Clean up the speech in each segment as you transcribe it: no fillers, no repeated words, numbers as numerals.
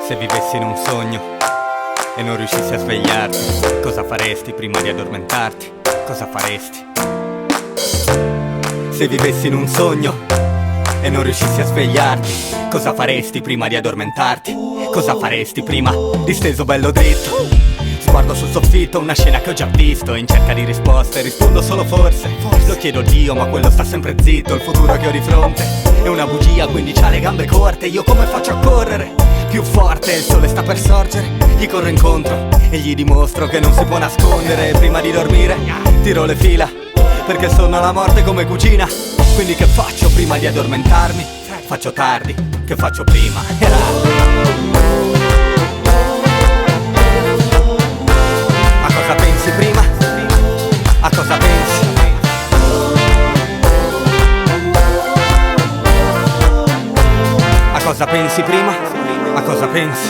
Se vivessi in un sogno e non riuscissi a svegliarti, cosa faresti prima di addormentarti? Cosa faresti? Se vivessi in un sogno e non riuscissi a svegliarti, cosa faresti prima di addormentarti? Cosa faresti prima? Disteso bello dritto, sguardo sul soffitto, una scena che ho già visto. In cerca di risposte rispondo solo forse. Lo chiedo a Dio ma quello sta sempre zitto. Il futuro che ho di fronte è una bugia, quindi c'ha le gambe corte. Io come faccio a correre? Più forte, il sole sta per sorgere. Gli corro incontro e gli dimostro che non si può nascondere. Prima di dormire tiro le fila, perché sono alla morte come cucina. Quindi che faccio prima di addormentarmi? Faccio tardi, che faccio prima? A cosa pensi prima? A cosa pensi? A cosa pensi prima? A cosa pensi?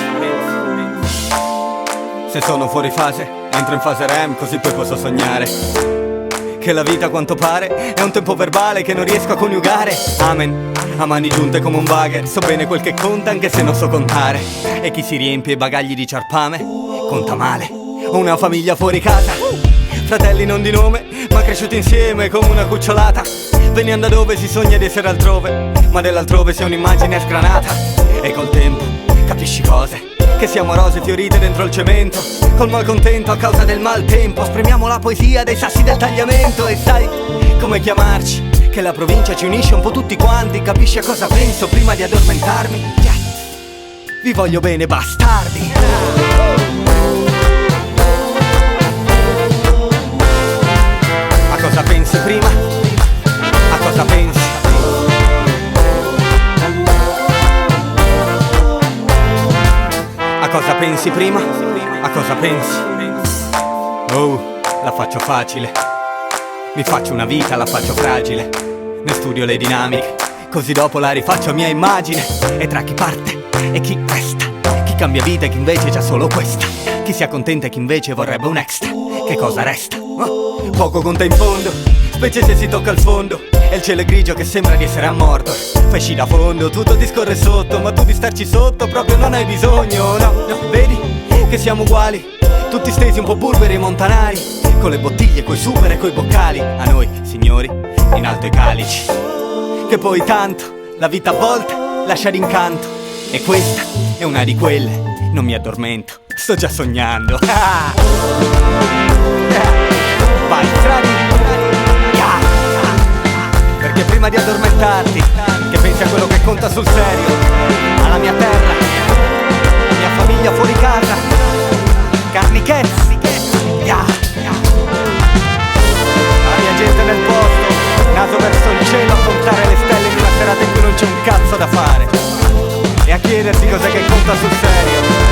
Se sono fuori fase, entro in fase REM, così poi posso sognare che la vita a quanto pare è un tempo verbale che non riesco a coniugare. Amen, a mani giunte come un bagger, so bene quel che conta anche se non so contare. E chi si riempie i bagagli di ciarpame conta male. Ho una famiglia fuori casa, fratelli non di nome ma cresciuti insieme come una cucciolata. Veniamo da dove si sogna di essere altrove, ma dell'altrove si è un'immagine sgranata. E col tempo capisci cose, che siamo rose fiorite dentro il cemento, col malcontento a causa del maltempo. Spremiamo la poesia dei sassi del tagliamento. E sai come chiamarci? Che la provincia ci unisce un po' tutti quanti. Capisci a cosa penso prima di addormentarmi? Yes. Vi voglio bene bastardi. A cosa pensi prima? A cosa pensi? A cosa pensi prima? A cosa pensi? Oh, la faccio facile. Mi faccio una vita, la faccio fragile. Ne studio le dinamiche, così dopo la rifaccio a mia immagine. E tra chi parte e chi resta, chi cambia vita e chi invece c'ha solo questa, chi si accontenta e chi invece vorrebbe un extra. Che cosa resta? Oh, poco conta in fondo, specie se si tocca il fondo. E il cielo è grigio che sembra di essere a Mordor. Fesci da fondo, tutto ti scorre sotto, ma tu di starci sotto proprio non hai bisogno. No, no, vedi che siamo uguali, tutti stesi un po' burberi e montanari, con le bottiglie, coi super e coi boccali. A noi, signori, in alto i calici. Che poi tanto, la vita a volte lascia d'incanto. E questa è una di quelle, non mi addormento, sto già sognando. Vai, frati. Perché prima di addormentarti, che pensi a quello che conta sul serio, alla mia terra, alla mia famiglia fuori casa, carnichezzi, la mia gente nel posto, naso verso il cielo a contare le stelle in una serata in cui non c'è un cazzo da fare, e a chiederti cos'è che conta sul serio.